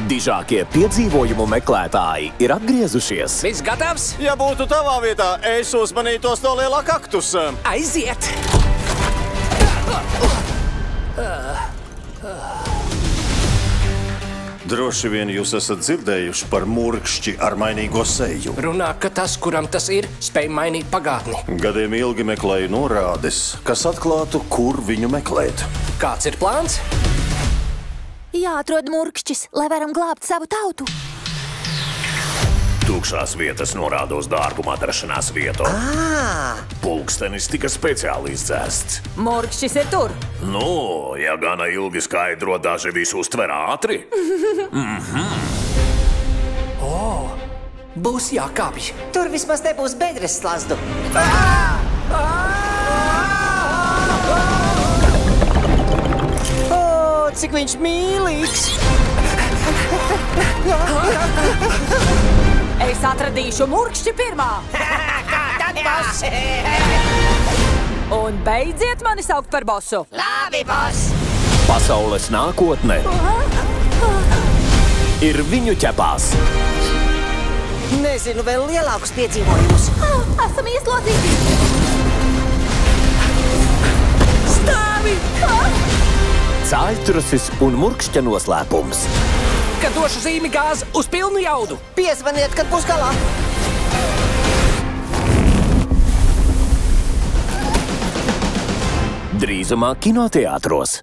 Dižākie piedzīvojumu meklētāji ir atgriezušies. Viss gatavs? Ja būtu tavā vietā, es uzmanītos no lielā kaktusa. Aiziet! Droši vien jūs esat dzirdējuši par murkšķi ar mainīgo seju. Runā, ka tas, kuram tas ir, spēj mainīt pagātni. Gadiem ilgi meklēju norādes, kas atklātu, kur viņu meklēt. Kāds ir plāns? Jāatrod murkšķis, lai varam glābt savu tautu. Tukšās vietas norāda uz dārguma atrašanās vietu. Pulkstenis tika speciāli izdzēsts. Murkšķis ir tur. Nu, ja gana ilgi skaidro, daži visu uztver ātri. Būs jākāpj. Tur vismaz nebūs bedres slazdu. O, cik viņš mīlīgs! Es atradīšu murkšķi pirmā. Tad boss! Un beidziet mani saukt par bosu. Labi, boss! Pasaules nākotne ir viņu ķepās. Nezinu vēl lielākus piedzīvojumus. Esam ieslodzīti. Stāvi! Cāļtrusis un murkšķa noslēpums. Kad došu zīmi gāzi uz pilnu jaudu. Piezvaniet, kad būs galā. Drīzumā kinoteātros.